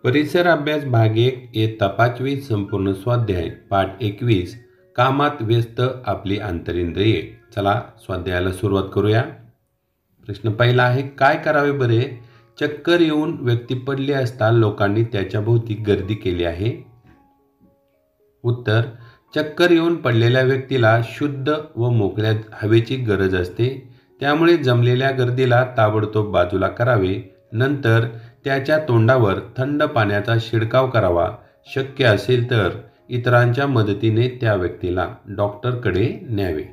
परिसर अभ्यास भाग 1 इयत्ता 5वी संपूर्ण स्वाध्याय पाठ 21 कामात व्यस्त आपली आंतरिंद्रिये। चला स्वाध्यायाला सुरुवात करूया। प्रश्न पहिला आहे, काय करावे बरे? चक्कर येऊन व्यक्ती पडली असता लोकांनी त्याच्या भोवती गर्दी केली आहे। उत्तर, चक्कर येऊन पडलेल्या व्यक्तीला शुद्ध व मोकळ्या हवेची गरज असते, त्यामुळे जमलेल्या गर्दीला ताबडतोब बाजूला करावे, नंतर त्याच्या तोंडावर थंड पाण्याचा शिडकाव करावा, शक्य असेल तर इतरांच्या मदतीने त्या व्यक्तीला डॉक्टरकडे न्यावे।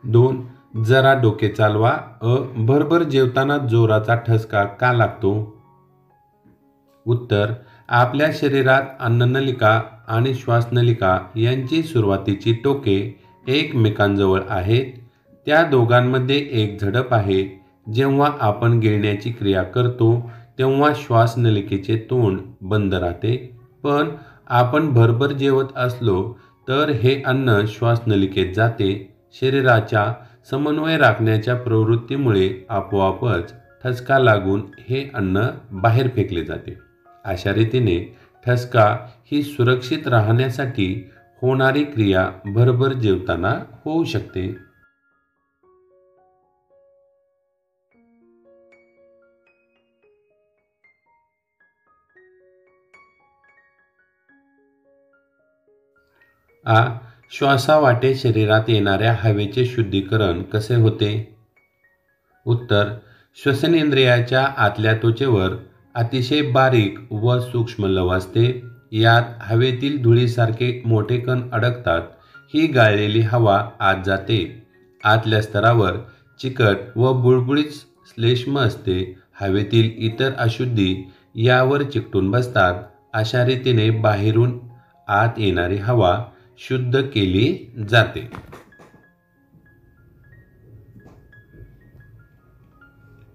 2. जरा डोके चालवा। भरभर जेवताना जोराचा ठसका का लागतो? उत्तर, आपल्या शरीरात अन्ननलिका आणि श्वासनलिका यांची सुरुवातीची टोके एकमेकांजवळ आहेत। त्या दोघांमध्ये एक झडप आहे। जेव्हा आपण गिळण्याची क्रिया करतो तेव्हा श्वासनलिकेचे तोंड बंद राहते, पण आपण भरभर जेवत असलो तर हे अन्न श्वासनलिकेत जाते। शरीराच्या समन्वय राखण्याच्या प्रवृत्तीमुळे आपोआपच ठसका लागून हे अन्न बाहेर फेकले जाते। अशा रीतीने ठसका ही सुरक्षित राहण्यासाठी होणारी क्रिया भरभर जेवताना होऊ शकते। आ. श्वासावाटे शरीरात येणाऱ्या हवेचे शुद्धीकरण कसे होते? उत्तर, श्वसनेंद्रियाच्या आतल्या त्वचेवर अतिशय बारीक व सूक्ष्म लव असते। यात हवेतील धुळीसारखे मोठे कण अडकतात। ही गाळलेली हवा आत जाते। आतल्या स्तरावर चिकट व बुळबुळीत श्लेष्म असते। हवेतील इतर अशुद्धी यावर चिकटून बसतात। अशा रीतीने बाहेरून आत येणारी हवा शुद्ध केली जाते।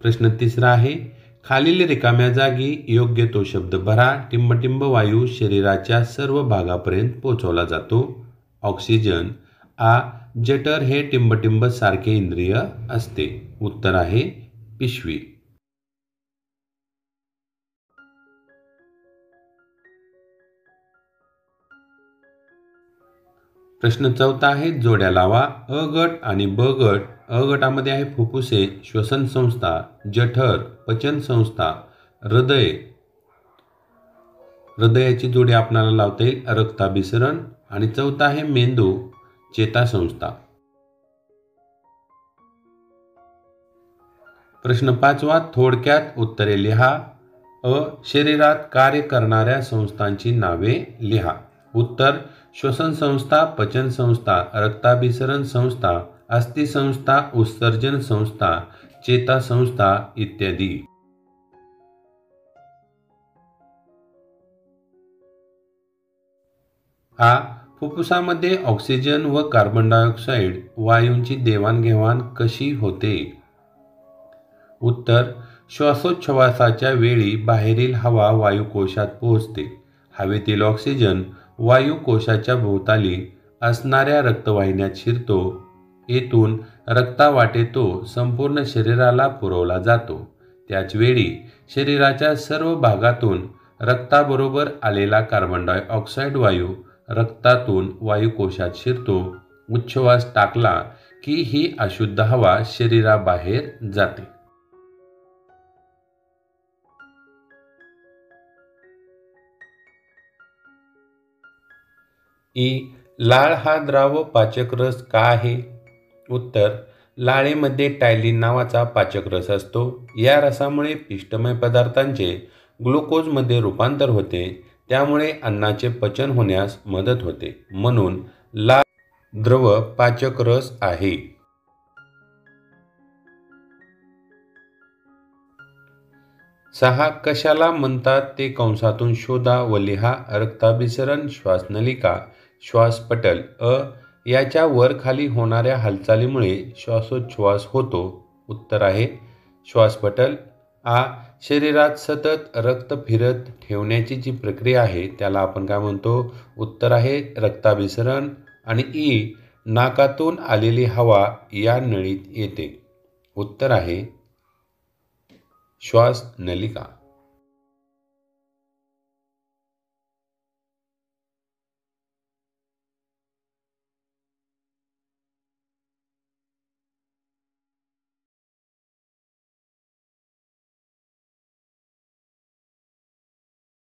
प्रश्न तिसरा आहे, खालील रिकाम्या जागी योग्य तो शब्द भरा। टिंबटिंब वायू शरीराच्या सर्व भागापर्यंत पोहोचवला जातो। ऑक्सिजन। आ. जठर हे टिंबटिंब सारखे इंद्रिय असते। उत्तर आहे पिशवी। प्रश्न चौथा आहे, जोड्या लावा। अ गट आणि ब गट। अ गटामध्ये आहे फुफ्फुसे, श्वसन संस्था, जठर, पचन संस्था, हृदय। हृदयाची जोडी आपल्याला लावता येईल रक्ताभिसरण। आणि चौथा आहे मेंदू, चेतासंस्था। प्रश्न पाचवा, थोडक्यात उत्तरे लिहा। अ. शरीरात कार्य करणाऱ्या संस्थांची नावे लिहा। उत्तर, श्वसन संस्था, पचन संस्था, रक्ताभिसरण संस्था, अस्थि संस्था, उत्सर्जन संस्था, चेतासंस्था इत्यादी। आ. फुफ्फुसामध्ये ऑक्सिजन व कार्बन डायऑक्साईड वायूंची देवाणघेवाण कशी होते? उत्तर, श्वासोच्छवासाच्या वेळी बाहेरील हवा वायुकोशात पोहोचते। हवेतील ऑक्सिजन वायुकोशाच्या भोवताली असणाऱ्या रक्तवाहिन्यात शिरतो। येथून रक्तावाटे तो संपूर्ण शरीराला पुरवला जातो। त्याचवेळी शरीराच्या सर्व भागातून रक्ताबरोबर आलेला कार्बन डायऑक्साईड वायू रक्तातून वायुकोशात शिरतो। उच्छ्वास टाकला की ही अशुद्ध हवा शरीराबाहेर जाते। ई. लाळ हा द्राव पाचक रस का आहे? उत्तर, लाळेमध्ये टायलिन नावाचा पाचक रस असतो। या रसामुळे पिष्टमय पदार्थांचे ग्लुकोजमध्ये रूपांतर होते, त्यामुळे अन्नाचे पचन होण्यास मदत होते, म्हणून लाळ द्रव पाचक रस आहे। 6. कशाला म्हणतात ते कंसातून शोधा व लिहा। रक्ताभिसरण, श्वासनलिका, श्वासपटल। अ. याच्या वर खाली होणाऱ्या हालचालीमुळे श्वासोच्छवास होतो। उत्तर आहे श्वासपटल। आ. शरीरात सतत रक्त फिरत ठेवण्याची जी प्रक्रिया आहे त्याला आपण काय म्हणतो? उत्तर आहे रक्ताभिसरण। आणि ई. नाकातून आलेली हवा या नळीत येते? उत्तर आहे श्वासनलिका.